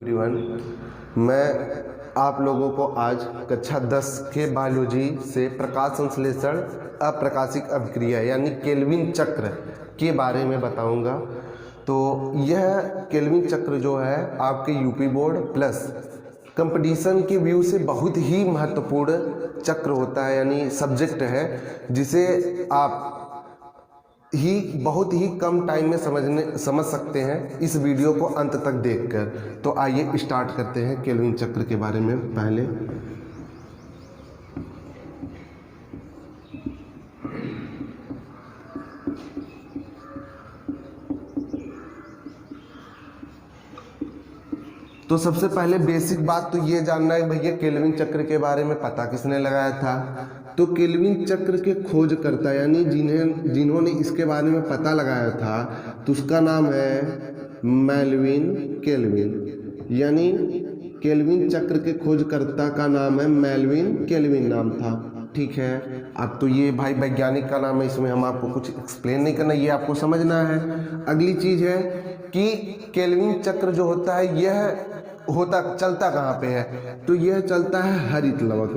Everyone, मैं आप लोगों को आज कक्षा 10 के बायोलॉजी से प्रकाश संश्लेषण अप्रकाशिक अभिक्रिया यानी केल्विन चक्र के बारे में बताऊंगा। तो यह केल्विन चक्र जो है आपके यूपी बोर्ड प्लस कंपटीशन के व्यू से बहुत ही महत्वपूर्ण चक्र होता है, यानी सब्जेक्ट है जिसे आप बहुत ही कम टाइम में समझ सकते हैं इस वीडियो को अंत तक देखकर। तो आइए स्टार्ट करते हैं केल्विन चक्र के बारे में। पहले तो सबसे पहले बेसिक बात तो ये जानना है भैया केल्विन चक्र के बारे में पता किसने लगाया था। तो केल्विन चक्र के खोजकर्ता यानी जिन्होंने इसके बारे में पता लगाया था तो उसका नाम है मेल्विन केल्विन, यानी केल्विन चक्र के खोजकर्ता का नाम है मेल्विन केल्विन नाम था। ठीक है, अब तो ये भाई वैज्ञानिक का नाम है, इसमें हम आपको कुछ एक्सप्लेन नहीं करना, ये आपको समझना है। अगली चीज है कि केल्विन चक्र जो होता है यह चलता कहाँ पे है, तो यह चलता है हरित लवक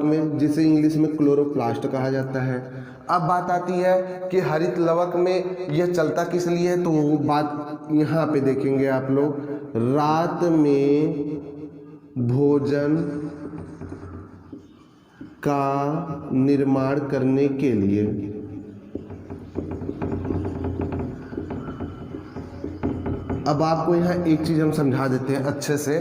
में, जिसे इंग्लिश में क्लोरोप्लास्ट कहा जाता है। अब बात आती है कि हरित लवक में यह चलता किस लिए है, तो वो बात यहाँ पे देखेंगे आप लोग। रात में भोजन का निर्माण करने के लिए। अब आपको यहाँ एक चीज हम समझा देते हैं अच्छे से,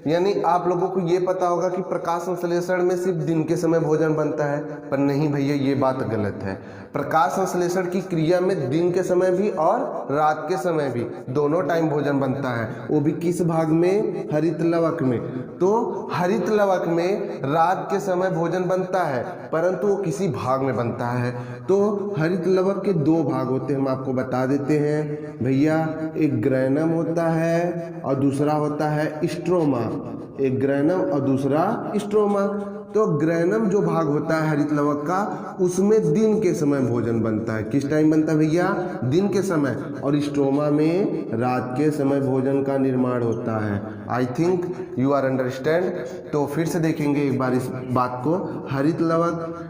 यानी आप लोगों को ये पता होगा कि प्रकाश संश्लेषण में सिर्फ दिन के समय भोजन बनता है, पर नहीं भैया, ये बात गलत है। प्रकाश संश्लेषण की क्रिया में दिन के समय भी और रात के समय भी दोनों टाइम भोजन बनता है, वो भी किस भाग में, हरित लवक में। तो हरित लवक में रात के समय भोजन बनता है, परंतु वो किसी भाग में बनता है। तो हरित लवक के दो भाग होते हैं, हम आपको बता देते हैं भैया। एक ग्रैनम होता है और दूसरा होता है स्ट्रोमा। एक ग्रैनम और दूसरा स्ट्रोमा। तो ग्रैनम जो भाग होता है हरित लवक का, उसमें दिन के समय भोजन बनता है। किस टाइम बनता है भैया, दिन के समय। और स्ट्रोमा में रात के समय भोजन का निर्माण होता है। I think you are understand. तो फिर से देखेंगे एक बार इस बात को। हरित लवक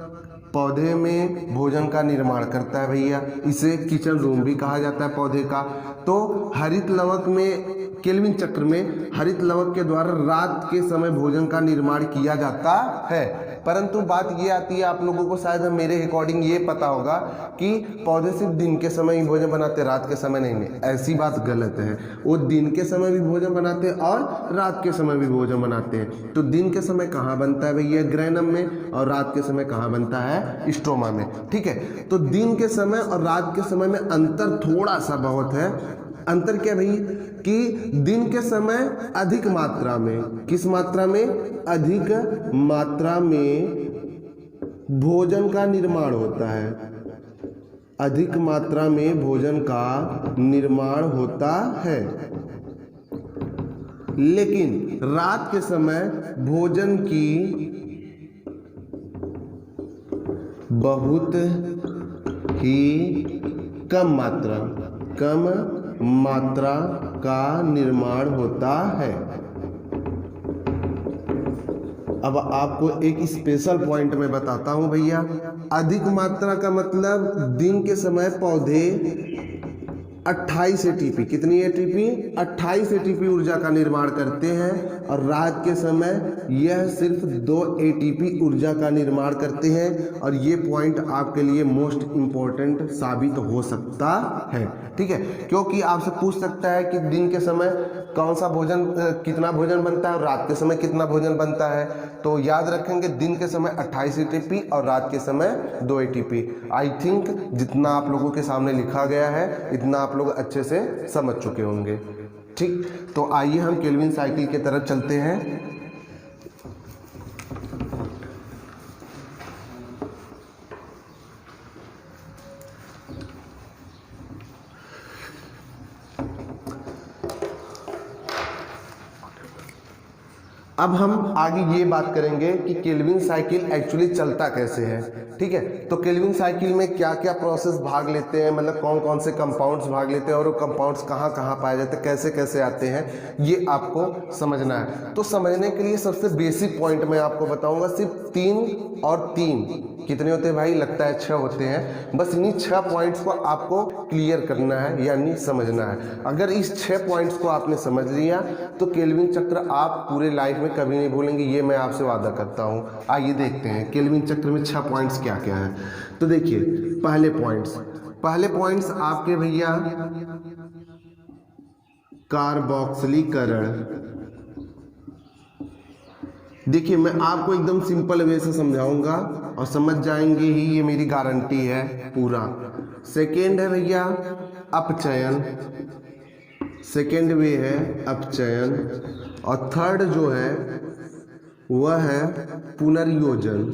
पौधे में भोजन का निर्माण करता है भैया, इसे किचन रूम भी कहा जाता है पौधे का। तो हरित लवक में, केल्विन चक्र में हरित लवक के द्वारा रात के समय भोजन का निर्माण किया जाता है। परंतु बात ये आती है, आप लोगों को शायद मेरे अकॉर्डिंग ये पता होगा कि पौधे सिर्फ दिन के समय ही भोजन बनाते, रात के समय नहीं। ऐसी बात गलत है। वो दिन के समय भी भोजन बनाते हैं और रात के समय भी भोजन बनाते हैं। तो दिन के समय कहाँ बनता है भैया, ग्रैनम में, और रात के समय कहाँ बनता है, स्ट्रोमा में। ठीक है, तो दिन के समय और रात के समय में अंतर थोड़ा सा बहुत है। अंतर क्या भाई, कि दिन के समय अधिक मात्रा में, किस मात्रा में, अधिक मात्रा में भोजन का निर्माण होता है। अधिक मात्रा में भोजन का निर्माण होता है, लेकिन रात के समय भोजन की बहुत ही कम मात्रा का निर्माण होता है। अब आपको एक स्पेशल पॉइंट में बताता हूं भैया। अधिक मात्रा का मतलब दिन के समय पौधे 28 एटीपी, कितनी एटीपी, 28 एटीपी ऊर्जा का निर्माण करते हैं, और रात के समय यह सिर्फ 2 एटीपी ऊर्जा का निर्माण करते हैं। और ये पॉइंट आपके लिए मोस्ट इंपॉर्टेंट साबित हो सकता है। ठीक है, क्योंकि आपसे पूछ सकता है कि दिन के समय कौन सा भोजन, कितना भोजन बनता है, और रात के समय कितना भोजन बनता है। तो याद रखेंगे, दिन के समय 28 एटीपी और रात के समय 2 एटीपी। आई थिंक जितना आप लोगों के सामने लिखा गया है इतना आप लोग अच्छे से समझ चुके होंगे। ठीक, तो आइए हम केल्विन साइकिल की तरफ चलते हैं। अब हम आगे ये बात करेंगे कि केल्विन साइकिल एक्चुअली चलता कैसे है। ठीक है, तो केल्विन साइकिल में क्या क्या प्रोसेस भाग लेते हैं, मतलब कौन कौन से कंपाउंड्स भाग लेते हैं और वो कंपाउंड्स कहाँ कहाँ पाए जाते हैं, कैसे कैसे आते हैं, ये आपको समझना है। तो समझने के लिए सबसे बेसिक पॉइंट मैं आपको बताऊंगा, सिर्फ 3 और 3 कितने होते हैं भाई, लगता है 6 होते हैं। बस इन्हीं 6 पॉइंट्स को आपको क्लियर करना है यानी समझना है। अगर इस 6 पॉइंट्स को आपने समझ लिया तो केल्विन चक्र आप पूरे लाइफ में कभी नहीं भूलेंगे, ये मैं आपसे वादा करता हूँ। आइए देखते हैं केल्विन चक्र में 6 पॉइंट्स क्या क्या है। तो देखिए पहले पॉइंट्स आपके भैया कार्बोक्सिलीकरण। देखिए मैं आपको एकदम सिंपल वे से समझाऊंगा और समझ जाएंगे ही, ये मेरी गारंटी है पूरा। सेकेंड है भैया अपचयन, सेकेंड वे है अपचयन, और थर्ड जो है वह है पुनर्योजन।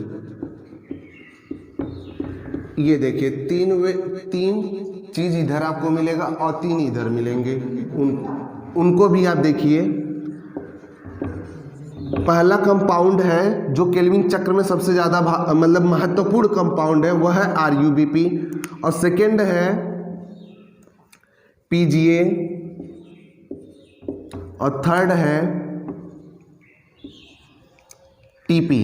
ये देखिए 3 चीज इधर आपको मिलेगा और 3 इधर मिलेंगे, उनको भी आप देखिए। पहला कंपाउंड है जो केल्विन चक्र में सबसे ज़्यादा मतलब महत्वपूर्ण कंपाउंड है, वह है RuBp, और सेकेंड है PGA, और थर्ड है TP।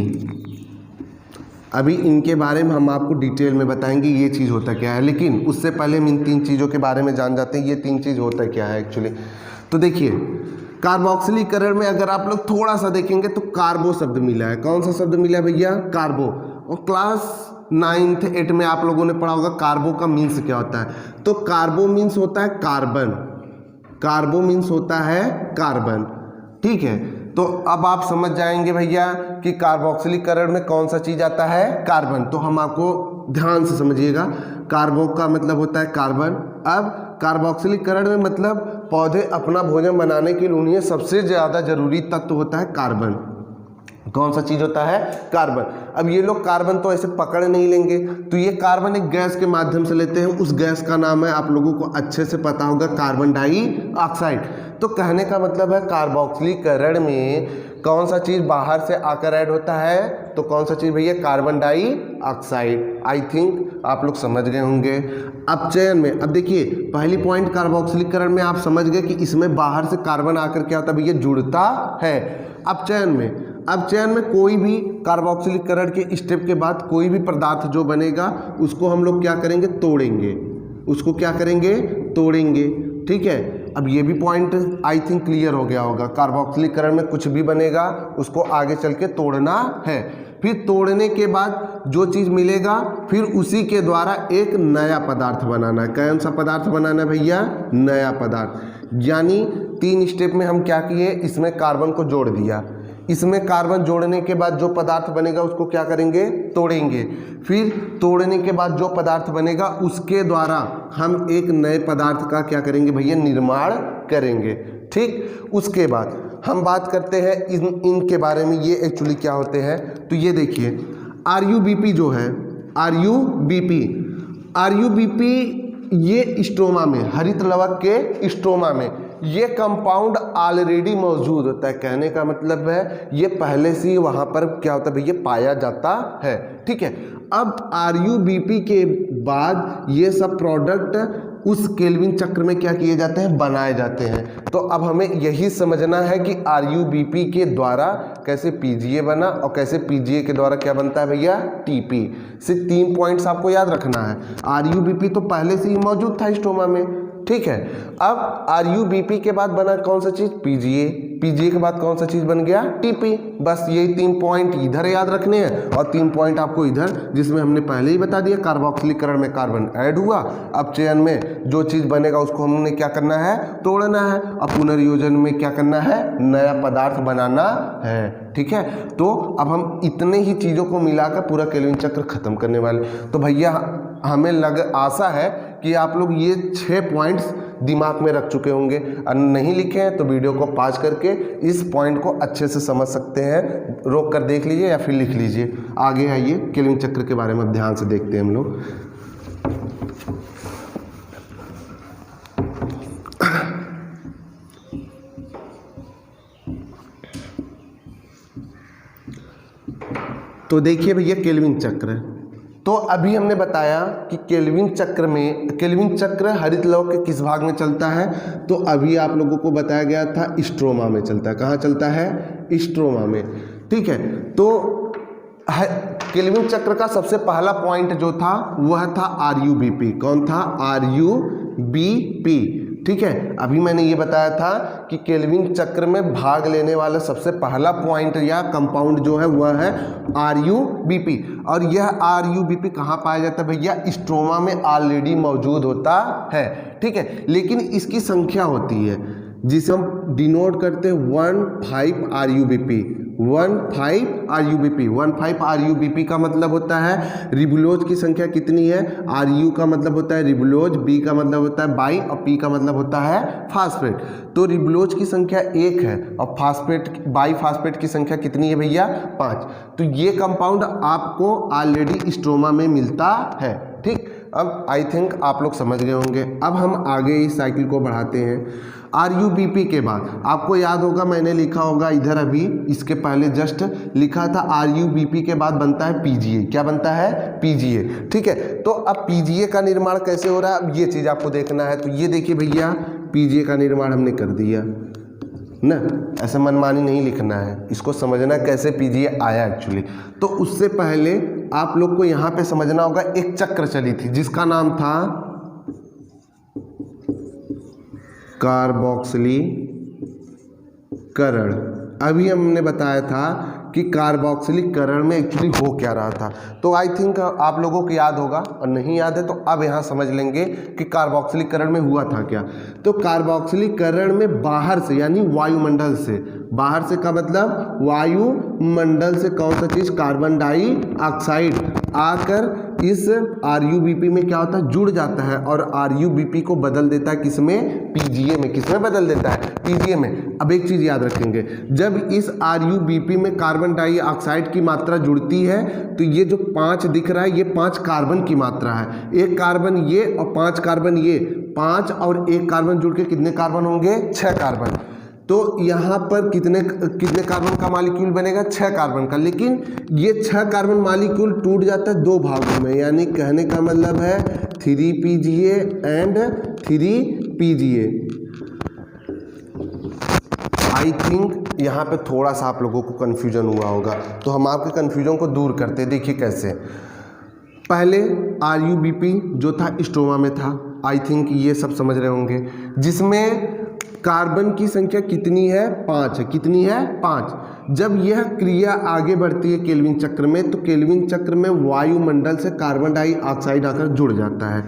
अभी इनके बारे में हम आपको डिटेल में बताएंगे ये चीज़ होता क्या है, लेकिन उससे पहले हम इन 3 चीज़ों के बारे में जान जाते हैं ये 3 चीज़ होता क्या है एक्चुअली। तो देखिए कार्बोक्सिलीकरण में अगर आप लोग थोड़ा सा देखेंगे तो कार्बो शब्द मिला है। कौन सा शब्द मिला है भैया, कार्बो। और क्लास 9th 8 में आप लोगों ने पढ़ा होगा कार्बो का मीन्स क्या होता है। तो कार्बो मीन्स होता है कार्बन, कार्बो मीन्स होता है कार्बन। ठीक है, तो अब आप समझ जाएंगे भैया कि कार्बोक्सिलीकरण में कौन सा चीज आता है, कार्बन। तो हम आपको ध्यान से समझिएगा, कार्बो का मतलब होता है कार्बन। अब कार्बोक्सिलीकरण में मतलब पौधे अपना भोजन बनाने के लिए उन्हें सबसे ज़्यादा जरूरी तत्व होता है कार्बन। कौन सा चीज होता है, कार्बन। अब ये लोग कार्बन तो ऐसे पकड़ नहीं लेंगे, तो ये कार्बन एक गैस के माध्यम से लेते हैं। उस गैस का नाम है, आप लोगों को अच्छे से पता होगा, कार्बन डाइऑक्साइड। तो कहने का मतलब है कार्बोक्सिलीकरण में कौन सा चीज बाहर से आकर ऐड होता है, तो कौन सा चीज भैया, कार्बन डाइऑक्साइड। आई थिंक आप लोग समझ गए होंगे। अपचयन में अब देखिए पहली पॉइंट कार्बोक्सिलीकरण में आप समझ गए कि इसमें बाहर से कार्बन आकर क्या होता है भैया, जुड़ता है। अपचयन में कोई भी कार्बोक्सिलीकरण के स्टेप के बाद कोई भी पदार्थ जो बनेगा उसको हम लोग क्या करेंगे, तोड़ेंगे। उसको क्या करेंगे, तोड़ेंगे। ठीक है, अब ये भी पॉइंट आई थिंक क्लियर हो गया होगा। कार्बोक्सिलीकरण में कुछ भी बनेगा उसको आगे चल के तोड़ना है, फिर तोड़ने के बाद जो चीज़ मिलेगा फिर उसी के द्वारा एक नया पदार्थ बनाना है। कौन सा पदार्थ बनाना है भैया, नया पदार्थ। यानी 3 स्टेप में हम क्या किए, इसमें कार्बन को जोड़ दिया, इसमें कार्बन जोड़ने के बाद जो पदार्थ बनेगा उसको क्या करेंगे, तोड़ेंगे। फिर तोड़ने के बाद जो पदार्थ बनेगा उसके द्वारा हम एक नए पदार्थ का क्या करेंगे भैया, निर्माण करेंगे। ठीक, उसके बाद हम बात करते हैं इनके बारे में, ये एक्चुअली क्या होते हैं। तो ये देखिए RuBp जो है, RuBp ये स्टोमा में, हरित लवक के स्टोमा में ये कंपाउंड ऑलरेडी मौजूद होता है। कहने का मतलब है ये पहले से ही वहाँ पर क्या होता है भैया, पाया जाता है। ठीक है, अब RuBp के बाद ये सब प्रोडक्ट उस केल्विन चक्र में क्या किए जाते हैं, बनाए जाते हैं। तो अब हमें यही समझना है कि RuBp के द्वारा कैसे PGA बना और कैसे PGA के द्वारा क्या बनता है भैया, TP। सिर्फ 3 पॉइंट्स आपको याद रखना है। RuBp तो पहले से ही मौजूद था स्टोमा में। ठीक है, अब RuBp के बाद बना कौन सा चीज, PGA के बाद कौन सा चीज बन गया, TP। बस यही 3 पॉइंट इधर याद रखने हैं और 3 पॉइंट आपको इधर, जिसमें हमने पहले ही बता दिया कार्बोक्सिलीकरण में कार्बन ऐड हुआ, अपचयन में जो चीज बनेगा उसको हमने क्या करना है, तोड़ना है, और पुनर्योजन में क्या करना है, नया पदार्थ बनाना है। ठीक है, तो अब हम इतने ही चीजों को मिलाकर पूरा केल्विन चक्र खत्म करने वाले। तो भैया हमें आशा है कि आप लोग ये 6 पॉइंट्स दिमाग में रख चुके होंगे। और नहीं लिखे हैं तो वीडियो को पॉज करके इस पॉइंट को अच्छे से समझ सकते हैं, रोक कर देख लीजिए या फिर लिख लीजिए। आगे आइए केल्विन चक्र के बारे में ध्यान से देखते हैं हम लोग। तो देखिए भैया केल्विन चक्र, तो अभी हमने बताया कि केल्विन चक्र हरित लौह के किस भाग में चलता है, तो अभी आप लोगों को बताया गया था स्ट्रोमा में चलता है। कहाँ चलता है? स्ट्रोमा में। ठीक है, तो केल्विन चक्र का सबसे पहला पॉइंट जो था वह था RuBp। कौन था? RuBp। ठीक है, अभी मैंने ये बताया था कि केल्विन चक्र में भाग लेने वाला सबसे पहला पॉइंट या कंपाउंड जो है वह है RuBp। और यह RuBp कहाँ पाया जाता है भैया? स्ट्रोमा में ऑलरेडी मौजूद होता है। ठीक है, लेकिन इसकी संख्या होती है जिसे हम डिनोट करते हैं 15 RuBp। 15 RuBp का मतलब होता है रिबुलोज की संख्या कितनी है? Ru का मतलब होता है रिबुलोज, B का मतलब होता है बाई और P का मतलब होता है फास्फेट। तो रिबुलोज की संख्या 1 है और बाई फास्फेट की संख्या कितनी है भैया? 5। तो ये कंपाउंड आपको ऑलरेडी स्ट्रोमा में मिलता है। ठीक, अब आई थिंक आप लोग समझ गए होंगे। अब हम आगे इस साइकिल को बढ़ाते हैं। RuBp के बाद आपको याद होगा, मैंने लिखा होगा इधर, अभी इसके पहले जस्ट लिखा था RuBp के बाद बनता है PGA। क्या बनता है? PGA। ठीक है, तो अब PGA का निर्माण कैसे हो रहा है, अब ये चीज़ आपको देखना है। तो ये देखिए भैया, PGA का निर्माण हमने कर दिया ना, ऐसे मनमानी नहीं लिखना है, इसको समझना कैसे PGA आया एक्चुअली। तो उससे पहले आप लोग को यहाँ पे समझना होगा, एक चक्र चली थी जिसका नाम था कार्बोक्सिलीकरण। अभी हमने बताया था कि कार्बोक्सिलीकरण में एक्चुअली हो क्या रहा था। तो आई थिंक आप लोगों को याद होगा, और नहीं याद है तो अब यहाँ समझ लेंगे कि कार्बोक्सिलीकरण में हुआ था क्या। तो कार्बोक्सिलीकरण में बाहर से, यानी वायुमंडल से, बाहर से का मतलब वायुमंडल से कौन सा चीज़? कार्बन डाइऑक्साइड आकर इस RuBp में क्या होता है? जुड़ जाता है और RuBp को बदल देता है किसमें? PGA में। किसमें बदल देता है? PGA में। अब एक चीज़ याद रखेंगे, जब इस RuBp में कार्बन डाइऑक्साइड की मात्रा जुड़ती है तो ये जो 5 दिख रहा है, ये 5 कार्बन की मात्रा है। एक कार्बन ये और 5 कार्बन ये, 5 और 1 कार्बन जुड़ के कितने कार्बन होंगे? 6 कार्बन। तो यहाँ पर कितने कार्बन का मॉलिक्यूल बनेगा? 6 कार्बन का। लेकिन ये 6 कार्बन मॉलिक्यूल टूट जाता है 2 भागों में, यानी कहने का मतलब है 3PGA and 3PGA। I think यहाँ पे थोड़ा सा आप लोगों को कन्फ्यूजन हुआ होगा, तो हम आपके कन्फ्यूजन को दूर करते हैं। देखिए कैसे। पहले RuBp जो था स्ट्रोमा में था, आई थिंक ये सब समझ रहे होंगे, जिसमें कार्बन की संख्या कितनी है? 5 है। कितनी है? 5। जब यह क्रिया आगे बढ़ती है केल्विन चक्र में, तो केल्विन चक्र में वायुमंडल से कार्बन डाइऑक्साइड आकर जुड़ जाता है।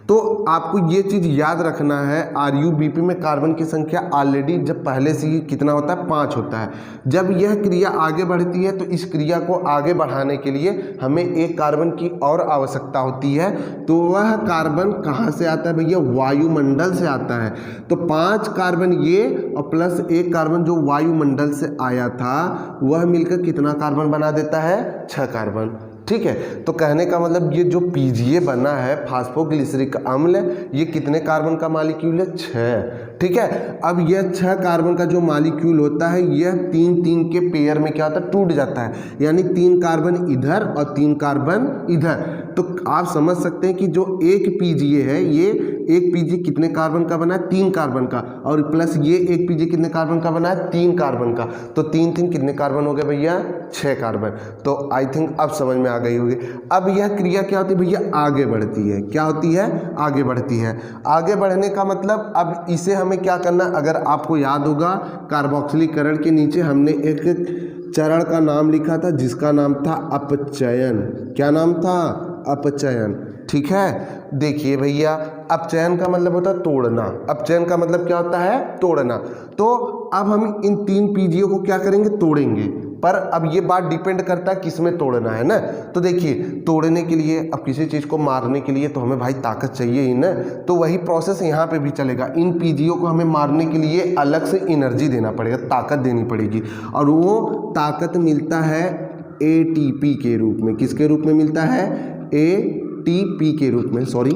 तो आपको ये चीज़ याद रखना है, RuBp में कार्बन की संख्या ऑलरेडी जब पहले से ही कितना होता है? 5 होता है। जब यह क्रिया आगे बढ़ती है तो इस क्रिया को आगे बढ़ाने के लिए हमें 1 कार्बन की और आवश्यकता होती है। तो वह कार्बन कहाँ से आता है भैया? वायुमंडल से आता है। तो 5 कार्बन ये और प्लस 1 कार्बन जो वायुमंडल से आया था, वह मिलकर कितना कार्बन बना देता है? 6 कार्बन। ठीक है, तो कहने का मतलब ये जो PGA बना है, फास्फोग्लिसरिक अम्ल, ये कितने कार्बन का मॉलिक्यूल है? 6। ठीक है, अब यह 6 कार्बन का जो मॉलिक्यूल होता है, यह 3-3 के पेयर में क्या होता है? टूट जाता है, यानी 3 कार्बन इधर और 3 कार्बन इधर। तो आप समझ सकते हैं कि जो एक PGA है, ये एक PGA कितने कार्बन का बना है? 3 कार्बन का, और प्लस ये एक PGA कितने कार्बन का बना है? 3 कार्बन का। तो 3-3 कितने कार्बन हो गए भैया? 6 कार्बन। तो आई थिंक अब समझ में आ गई होगी। अब यह क्रिया क्या होती है भैया? आगे बढ़ती है। क्या होती है? आगे बढ़ती है। आगे बढ़ने का मतलब अब इसे हमें क्या करना, अगर आपको याद होगा, कार्बोक्सिलीकरण के नीचे हमने एक चरण का नाम लिखा था जिसका नाम था अपचयन। क्या नाम था? अपचयन। ठीक है, देखिए भैया, अपचयन का मतलब होता है तोड़ना। अपचयन का मतलब क्या होता है? तोड़ना। तो अब हम इन 3 PGA को क्या करेंगे? तोड़ेंगे। पर अब ये बात डिपेंड करता है किस में तोड़ना है ना। तो देखिए, तोड़ने के लिए, अब किसी चीज़ को मारने के लिए तो हमें भाई ताकत चाहिए ही ना, तो वही प्रोसेस यहाँ पे भी चलेगा। इन PGA को हमें मारने के लिए अलग से एनर्जी देना पड़ेगा, ताकत देनी पड़ेगी, और वो ताकत मिलता है ATP के रूप में। किसके रूप में मिलता है? ATP के रूप में, सॉरी,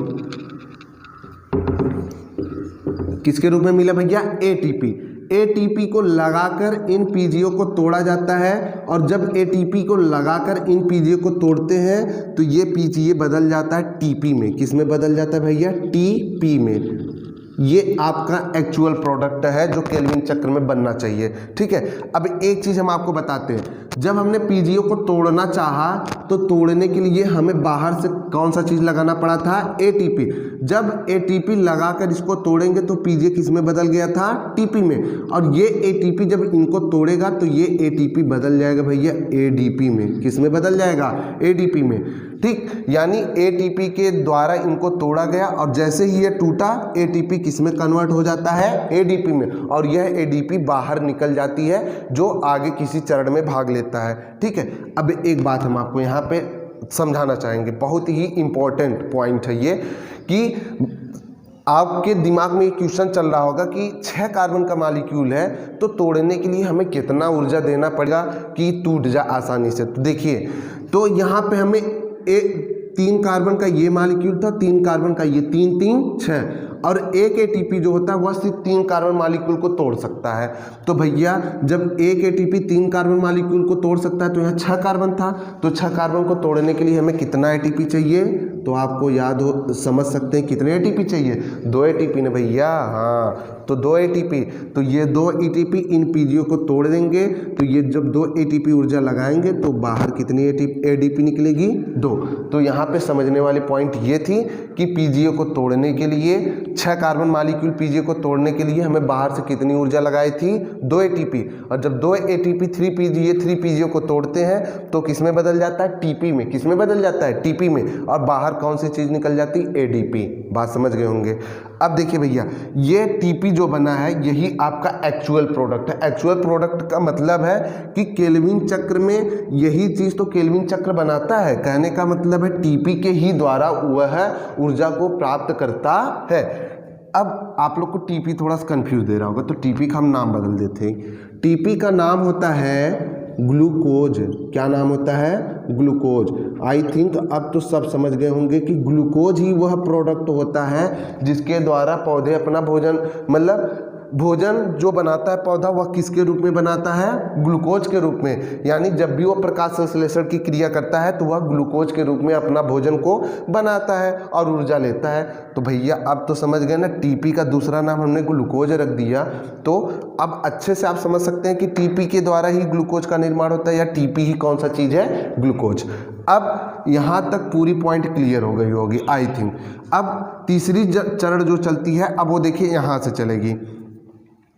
किसके रूप में मिला भैया? ATP। एटीपी को लगाकर इन पीजीओ को तोड़ा जाता है, और जब एटीपी को लगाकर इन पीजीओ को तोड़ते हैं तो ये पीजीए बदल जाता है टीपी में। किस में बदल जाता है भैया? टीपी में। ये आपका एक्चुअल प्रोडक्ट है जो केल्विन चक्र में बनना चाहिए। ठीक है, अब एक चीज़ हम आपको बताते हैं, जब हमने पीजीओ को तोड़ना चाहा तो तोड़ने के लिए हमें बाहर से कौन सा चीज़ लगाना पड़ा था? एटीपी। जब एटीपी लगाकर इसको तोड़ेंगे तो पीजीए किस में बदल गया था? टीपी में। और ये एटीपी जब इनको तोड़ेगा तो ये एटीपी बदल जाएगा भैया एडीपी में। किस में बदल जाएगा? एडीपी में। ठीक, यानी एटीपी के द्वारा इनको तोड़ा गया और जैसे ही ये टूटा एटीपी किस में कन्वर्ट हो जाता है? एडीपी में। और यह एडीपी बाहर निकल जाती है जो आगे किसी चरण में भाग लेता है। ठीक है, अब एक बात हम आपको यहाँ पे समझाना चाहेंगे, बहुत ही इंपॉर्टेंट पॉइंट है ये, कि आपके दिमाग में एक क्वेश्चन चल रहा होगा कि 6 कार्बन का मॉलिक्यूल है तो तोड़ने के लिए हमें कितना ऊर्जा देना पड़ेगा कि टूट जा आसानी से। तो देखिए, तो यहाँ पे हमें 3 कार्बन का ये मॉलिक्यूल था, 3 कार्बन का ये, 3 3 6, और एक एटीपी जो होता है वह सिर्फ 3 कार्बन मॉलिक्यूल को तोड़ सकता है। तो भैया जब एक एटीपी 3 कार्बन मॉलिक्यूल को तोड़ सकता है तो यहाँ 6 कार्बन था, तो 6 कार्बन को तोड़ने के लिए हमें कितना एटीपी चाहिए? तो आपको याद हो, समझ सकते हैं कितने एटीपी चाहिए? 2 एटीपी ने भैया। हाँ, तो 2 एटीपी, तो ये 2 एटीपी इन पीजीओ को तोड़ देंगे, तो ये जब 2 एटीपी ऊर्जा लगाएंगे तो बाहर कितनी एडीपी निकलेगी? 2। तो यहाँ पे समझने वाली पॉइंट ये थी कि पीजीओ को तोड़ने के लिए 6 कार्बन मॉलिक्यूल पीजीओ को तोड़ने के लिए हमें बाहर से कितनी ऊर्जा लगाई थी? 2 एटीपी। और जब 2 एटीपी 3 पीजीओ को तोड़ते हैं तो किस में बदल जाता है? टीपी में। किस में बदल जाता है? टीपी में। और बाहर कौन सी चीज़ निकल जाती? एडीपी। बात समझ गए होंगे। अब देखिए भैया, ये टीपी जो बना है यही आपका एक्चुअल प्रोडक्ट है। एक्चुअल प्रोडक्ट का मतलब है कि केल्विन चक्र में यही चीज़ तो केल्विन चक्र बनाता है। कहने का मतलब है टीपी के ही द्वारा वह ऊर्जा को प्राप्त करता है। अब आप लोग को टीपी थोड़ा सा कंफ्यूज दे रहा होगा, तो टीपी का हम नाम बदल देते हैं। टीपी का नाम होता है ग्लूकोज। क्या नाम होता है? ग्लूकोज। आई थिंक अब तो सब समझ गए होंगे कि ग्लूकोज ही वह प्रोडक्ट होता है जिसके द्वारा पौधे अपना भोजन, मतलब भोजन जो बनाता है पौधा, वह किसके रूप में बनाता है? ग्लूकोज के रूप में। यानी जब भी वो प्रकाश संश्लेषण की क्रिया करता है तो वह ग्लूकोज के रूप में अपना भोजन को बनाता है और ऊर्जा लेता है। तो भैया अब तो समझ गए ना, टीपी का दूसरा नाम हमने ग्लूकोज रख दिया। तो अब अच्छे से आप समझ सकते हैं कि टीपी के द्वारा ही ग्लूकोज का निर्माण होता है, या टीपी ही कौन सा चीज़ है? ग्लूकोज। अब यहाँ तक पूरी पॉइंट क्लियर हो गई होगी आई थिंक। अब तीसरी चरण जो चलती है, अब वो देखिए यहाँ से चलेगी।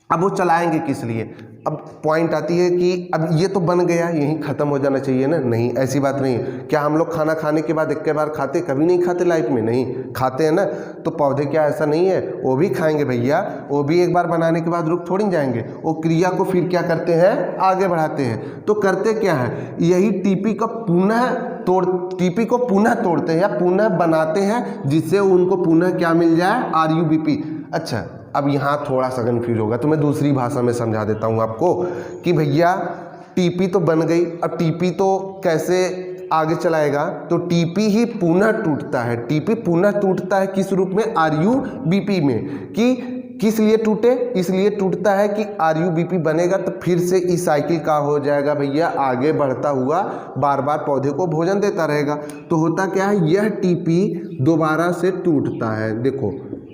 अब वो चलाएंगे किस लिए? अब पॉइंट आती है कि अब ये तो बन गया, यहीं ख़त्म हो जाना चाहिए ना। नहीं, ऐसी बात नहीं है। क्या हम लोग खाना खाने के बाद एक के बार खाते? कभी नहीं खाते लाइफ में, नहीं खाते हैं ना। तो पौधे क्या ऐसा नहीं है? वो भी खाएंगे भैया, वो भी एक बार बनाने के बाद रुक थोड़ी जाएंगे, वो क्रिया को फिर क्या करते हैं? आगे बढ़ाते हैं। तो करते क्या है? यही टीपी को पुनः तोड़ते हैं या पुनः बनाते हैं, जिससे उनको पुनः क्या मिल जाए? RUBP। अच्छा, अब यहाँ थोड़ा सा कन्फ्यूज होगा तो मैं दूसरी भाषा में समझा देता हूँ आपको कि भैया टीपी तो बन गई, अब टीपी तो कैसे आगे चलाएगा? तो टीपी ही पुनः टूटता है। टीपी पुनः टूटता है किस रूप में? RUBP में। कि किस लिए टूटे? इसलिए टूटता है कि RUBP बनेगा तो फिर से इस साइकिल का हो जाएगा भैया, आगे बढ़ता हुआ बार बार पौधे को भोजन देता रहेगा। तो होता क्या है? यह टीपी दोबारा से टूटता है। देखो,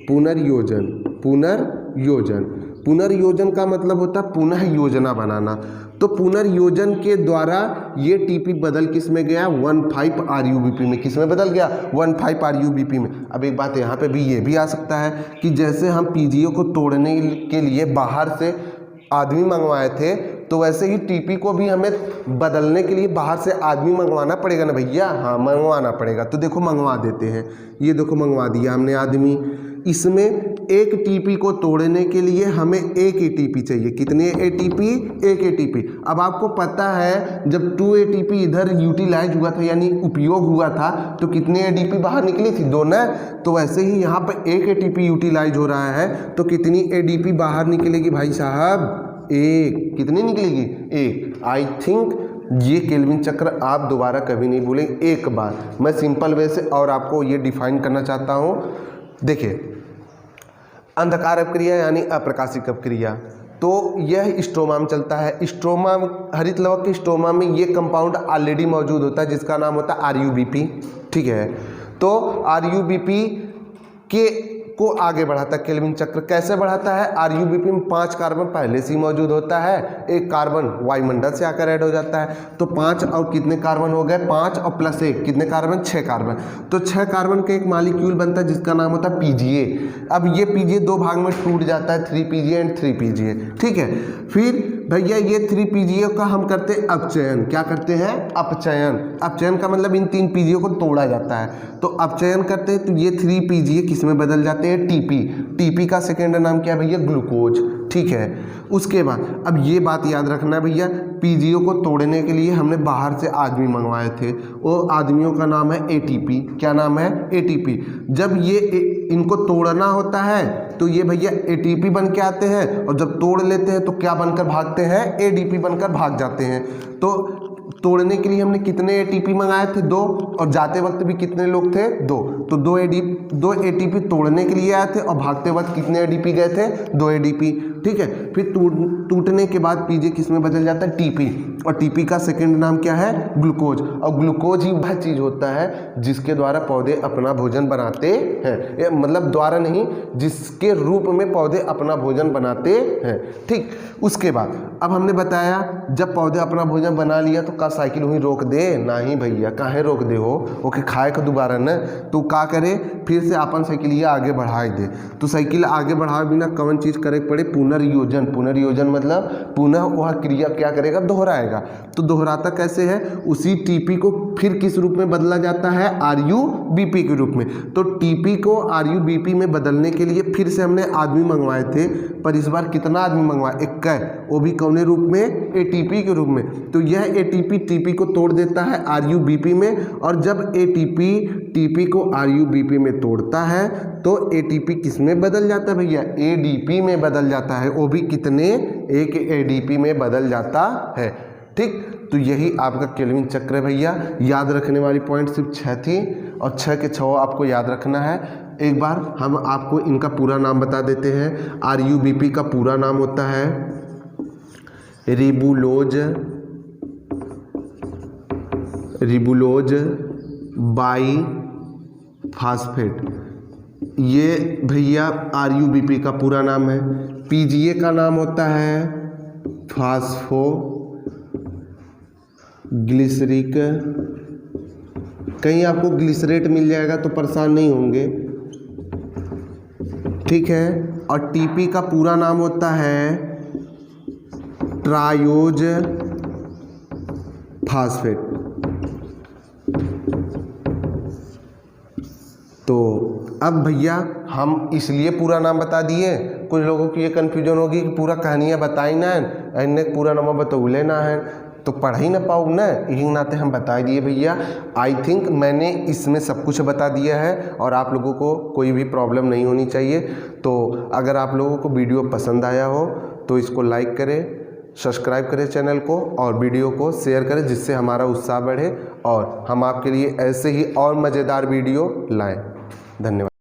पुनर्योजन। पुनर्योजन, पुनर्योजन का मतलब होता है पुनः योजना बनाना। तो पुनर्योजन के द्वारा ये टीपी बदल किस में गया? 1,5 RUBP में। किस में बदल गया? 1,5 RUBP में। अब एक बात यहाँ पे भी ये भी आ सकता है कि जैसे हम पीजीओ को तोड़ने के लिए बाहर से आदमी मंगवाए थे, तो वैसे ही टीपी को भी हमें बदलने के लिए बाहर से आदमी मंगवाना पड़ेगा ना भैया। हाँ, मंगवाना पड़ेगा। तो देखो मंगवा देते हैं। ये देखो मंगवा दिया हमने आदमी। इसमें एक टीपी को तोड़ने के लिए हमें एक एटीपी चाहिए। कितने एटीपी? एक एटीपी। अब आपको पता है जब 2 एटीपी इधर यूटिलाइज हुआ था यानी उपयोग हुआ था तो कितने एटीपी बाहर निकली थी? 2 ना। तो वैसे ही यहाँ पर एक एटीपी यूटिलाइज हो रहा है तो कितनी एटीपी बाहर निकलेगी भाई साहब? 1। कितनी निकलेगी? 1। आई थिंक ये केल्विन चक्र आप दोबारा कभी नहीं भूलेंगे। एक बार मैं सिंपल वे से और आपको ये डिफाइन करना चाहता हूँ। देखिए, अंधकार अपक्रिया यानी अप्रकाशिक अपक्रिया, तो यह स्ट्रोमा में चलता है। स्ट्रोमा, हरित लवक के स्ट्रोमा में ये कंपाउंड ऑलरेडी मौजूद होता है जिसका नाम होता है RuBP। ठीक है, तो RuBP को आगे बढ़ाता है केल्विन चक्र। कैसे बढ़ाता है? RuBP में 5 कार्बन पहले से ही मौजूद होता है, एक कार्बन वायुमंडल से आकर ऐड हो जाता है। तो 5 और कितने कार्बन हो गए? 5 और प्लस 1 कितने कार्बन? 6 कार्बन। तो 6 कार्बन का एक मॉलिक्यूल बनता है जिसका नाम होता है PGA। अब ये PGA 2 भाग में टूट जाता है, 3PGA एंड 3PGA। ठीक है, फिर भैया ये 3PGA का हम करते हैं अपचयन। क्या करते हैं? अपचयन। अपचयन का मतलब इन 3 PGA को तोड़ा जाता है। तो अपचयन करते हैं तो ये 3PGA किस में बदल जाते हैं? TP का सेकेंड नाम क्या है भैया? ग्लूकोज। ठीक है, उसके बाद अब ये बात याद रखना है भैया, PGA को तोड़ने के लिए हमने बाहर से आदमी मंगवाए थे, वो आदमियों का नाम है ATP। क्या नाम है? ATP। जब ये इनको तोड़ना होता है तो ये भैया ATP बन के आते हैं, और जब तोड़ लेते हैं तो क्या बनकर भागते हैं? ADP बनकर भाग जाते हैं। तो तोड़ने के लिए हमने कितने ATP मंगाए थे? 2, और जाते वक्त भी कितने लोग थे? 2। तो 2 ATP तोड़ने के लिए आए थे, और भागते वक्त कितने ADP गए थे? 2 ADP। ठीक है, फिर टूटने के बाद PGA किस में बदल जाता है? TP। और TP का सेकंड नाम क्या है? ग्लूकोज। और ग्लूकोज ही वह चीज़ होता है जिसके द्वारा पौधे अपना भोजन बनाते हैं, मतलब द्वारा नहीं, जिसके रूप में पौधे अपना भोजन बनाते हैं। ठीक, उसके बाद अब हमने बताया जब पौधे अपना भोजन बना लिया तो का साइकिल हुई रोक दे? नहीं भैया, काहे रोक दे हो? ओके, खाए का दोबारा न तो का करे? फिर से अपन साइकिल ये आगे बढ़ाए दे। तो साइकिल आगे बढ़ाए बिना कौन चीज़ करे पड़े? पुनर्योजन। पुनर्योजन मतलब पुनः वह क्रिया क्या करेगा? दोहराएगा। तो दोहराता कैसे है? उसी TP को फिर किस रूप में बदला जाता है? RuBP के रूप में। तो TP को RuBP में बदलने के लिए फिर से हमने आदमी मंगवाए थे, पर इस बार कितना आदमी मंगवाए? 21, वो भी कौने रूप में? ATP के रूप में। तो यह ATP TP को तोड़ देता है RuBP में, और जब ATP TP को RuBP में तोड़ता है तो ATP किस में बदल जाता है भैया? ADP में बदल जाता है। वो भी कितने? एक ADP में बदल जाता है। ठीक, तो यही आपका केल्विन चक्र है भैया। याद रखने वाली पॉइंट सिर्फ 6 थी, और 6 के 6 आपको याद रखना है। एक बार हम आपको इनका पूरा नाम बता देते हैं। RuBP का पूरा नाम होता है रिबुलोज बाईफास्फेट। ये भैया RuBP का पूरा नाम है। PGA का नाम होता है फास्फो ग्लिसरिक। कहीं आपको ग्लिसरेट मिल जाएगा तो परेशान नहीं होंगे। ठीक है, और TP का पूरा नाम होता है ट्रायोज फास्फेट। तो अब भैया हम इसलिए पूरा नाम बता दिए, कुछ लोगों की ये कन्फ्यूजन होगी कि पूरा कहानियाँ बताई ना है, इन्हें पूरा नाम बतौले ना है तो पढ़ ही ना पाऊँ ना, यही नाते हम बता दिए भैया। आई थिंक मैंने इसमें सब कुछ बता दिया है और आप लोगों को कोई भी प्रॉब्लम नहीं होनी चाहिए। तो अगर आप लोगों को वीडियो पसंद आया हो तो इसको लाइक करें, सब्सक्राइब करें चैनल को, और वीडियो को शेयर करें जिससे हमारा उत्साह बढ़े और हम आपके लिए ऐसे ही और मज़ेदार वीडियो लाएं। धन्यवाद।